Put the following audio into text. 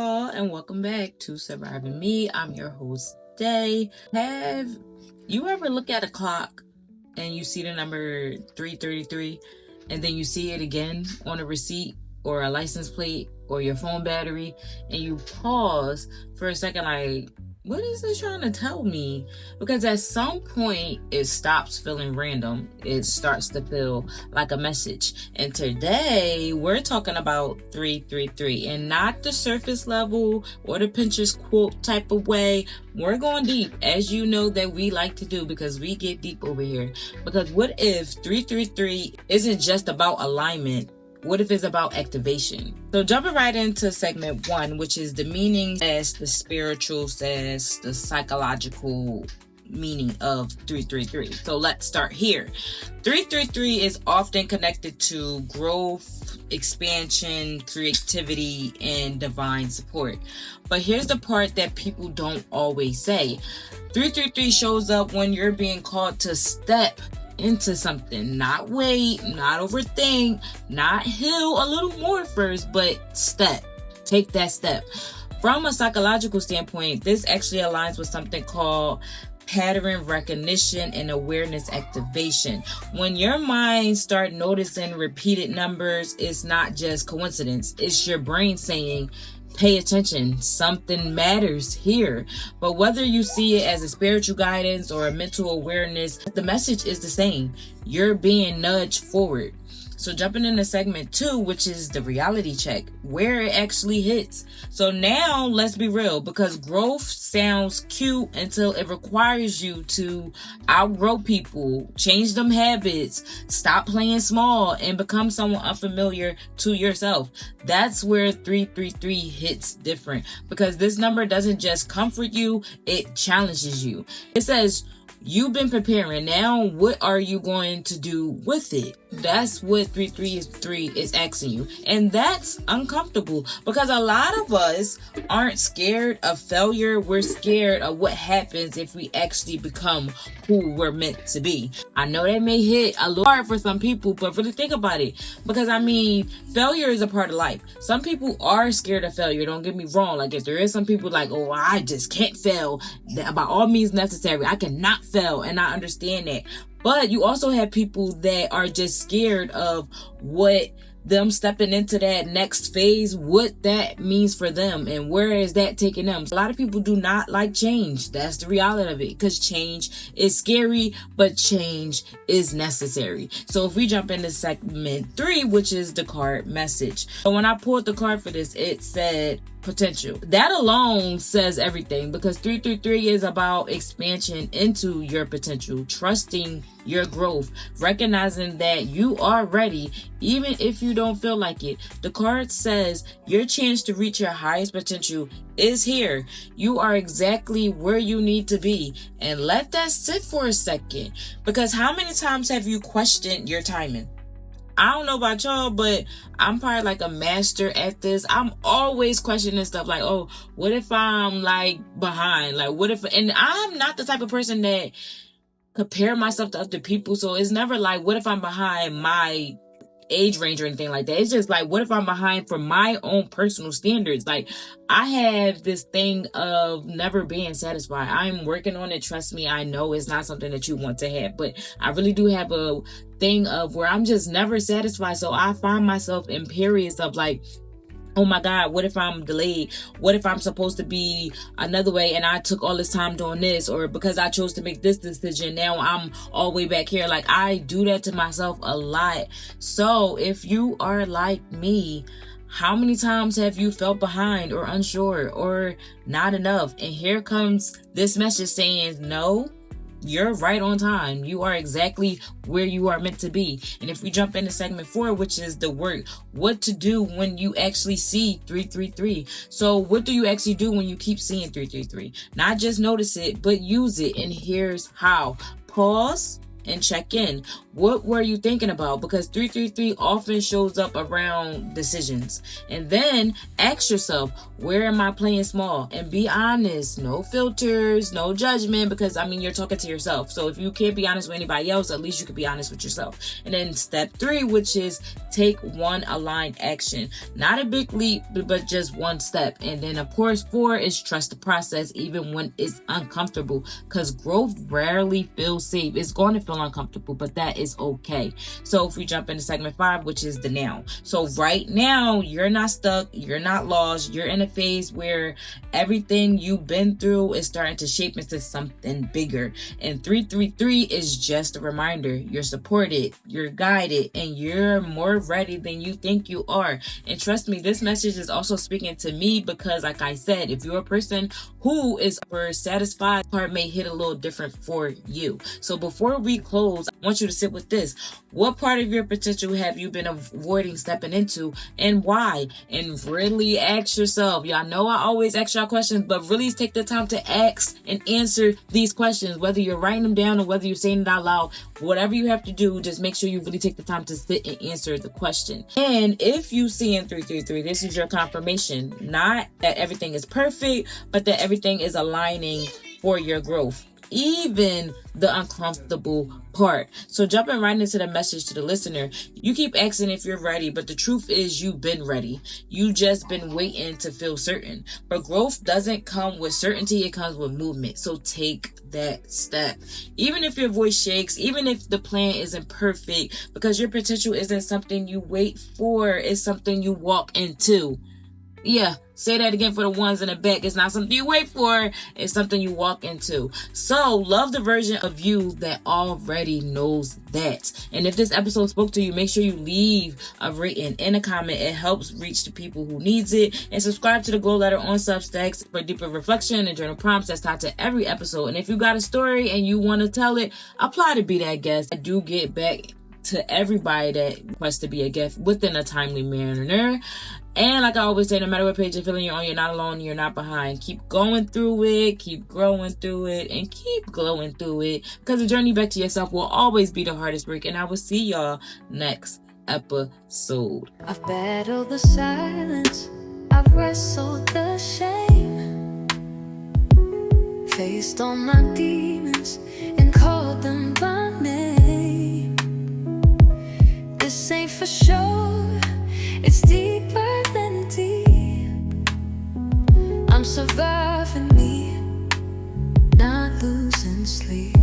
y'all, and welcome back to Surviving Me. I'm your host, Day. Have you ever look at a clock and you see the number 333 and then you see it again on a receipt or a license plate or your phone battery and you pause for a second like, what is this trying to tell me? Because at some point, it stops feeling random. It starts to feel like a message. And today, we're talking about 333. And not the surface level or the Pinterest quote type of way. We're going deep, as you know that we like to do, because we get deep over here. Because what if 333 isn't just about alignment? What if it's about activation? So jumping right into segment 1, which is the meaning as the spiritual says, the psychological meaning of 333. So let's start here. 333 is often connected to growth, expansion, creativity, and divine support. But here's the part that people don't always say. 333 shows up when you're being called to step into something, not wait, not overthink, not heal a little more first, but take that step. From a psychological standpoint, this actually aligns with something called pattern recognition and awareness activation. When your mind start noticing repeated numbers, it's not just coincidence. It's your brain saying, pay attention, something matters here. But whether you see it as a spiritual guidance or a mental awareness, the message is the same. You're being nudged forward. So jumping into segment 2, which is the reality check, where it actually hits. So now let's be real, because growth sounds cute until it requires you to outgrow people, change them habits, stop playing small, and become someone unfamiliar to yourself. That's where 333 hits different, because this number doesn't just comfort you, it challenges you. It says, you've been preparing. Now, what are you going to do with it? That's what 333 is asking you. And that's uncomfortable, because a lot of us aren't scared of failure. We're scared of what happens if we actually become who we're meant to be. I know that may hit a little hard for some people, but really think about it. Because failure is a part of life. Some people are scared of failure. Don't get me wrong. Like, if there is some people like, oh, I just can't fail. By all means necessary, I cannot fail. And I understand that. But you also have people that are just scared of what them stepping into that next phase, what that means for them and where is that taking them. A lot of people do not like change. That's the reality of it, because change is scary, but change is necessary. So if we jump into segment 3, which is the card message. So when I pulled the card for this, it said potential. That alone says everything, because 333 is about expansion into your potential, trusting your growth, recognizing that you are ready, even if you don't feel like it. The card says your chance to reach your highest potential is here. You are exactly where you need to be. And let that sit for a second, because how many times have you questioned your timing? I don't know about y'all, but I'm probably like a master at this. I'm always questioning stuff like, oh, what if I'm like behind? Like, what if, and I'm not the type of person that compare myself to other people. So it's never like, what if I'm behind my age range or anything like that. It's just like, what if I'm behind for my own personal standards? Like, I have this thing of never being satisfied. I'm working on it. Trust me, I know it's not something that you want to have, but I really do have a thing of where I'm just never satisfied. So I find myself in periods of like, oh my God, what if I'm delayed? What if I'm supposed to be another way and I took all this time doing this? Or because I chose to make this decision, now I'm all the way back here. Like, I do that to myself a lot. So if you are like me, how many times have you felt behind or unsure or not enough? And here comes this message saying, no, you're right on time. You are exactly where you are meant to be. And if we jump into segment 4, which is the work, what to do when you actually see 333. So what do you actually do when you keep seeing 333? Not just notice it, but use it. And here's how. Pause and check in. What were you thinking about? Because 333 often shows up around decisions. And then ask yourself, where am I playing small? And be honest. No filters, no judgment, because you're talking to yourself. So if you can't be honest with anybody else, at least you can be honest with yourself. And then step 3, which is take one aligned action. Not a big leap, but just one step. And then of course 4 is trust the process even when it's uncomfortable, because growth rarely feels safe. It's going to feel uncomfortable, but that is okay. So if we jump into segment 5, which is the now. So right now, you're not stuck, you're not lost, you're in a phase where everything you've been through is starting to shape into something bigger. And 333 is just a reminder. You're supported, you're guided, and you're more ready than you think you are. And trust me, this message is also speaking to me, because like I said, if you're a person who is satisfied, part may hit a little different for you. So before we close, I want you to sit with this. What part of your potential have you been avoiding stepping into, and why? And really ask yourself. Y'all know I always ask y'all questions, but really take the time to ask and answer these questions, whether you're writing them down or whether you're saying it out loud. Whatever you have to do, just make sure you really take the time to sit and answer the question. And if you see in 333, this is your confirmation. Not that everything is perfect, but that everything is aligning for your growth, even the uncomfortable part. So jumping right into the message to the listener, you keep asking if you're ready, but the truth is you've been ready. You just been waiting to feel certain. But growth doesn't come with certainty, it comes with movement. So take that step. Even if your voice shakes, even if the plan isn't perfect, because your potential isn't something you wait for, it's something you walk into. Yeah, say that again for the ones in the back. It's not something you wait for. It's something you walk into. So love the version of you that already knows that. And if this episode spoke to you, make sure you leave a rating and a comment. It helps reach the people who needs it. And subscribe to the Gold Letter on Substacks for deeper reflection and journal prompts that's tied to every episode. And if you got a story and you want to tell it, apply to be that guest. I do get back to everybody that requests to be a guest within a timely manner. And like I always say, no matter what page you're feeling you're on, you're not alone, you're not behind. Keep going through it, keep growing through it, and keep glowing through it, because the journey back to yourself will always be the hardest work. And I will see y'all next episode. I've battled the silence, I've wrestled the shame, faced all my demons and called them by name. This ain't for sure, it's deeper than deep. I'm surviving me, not losing sleep.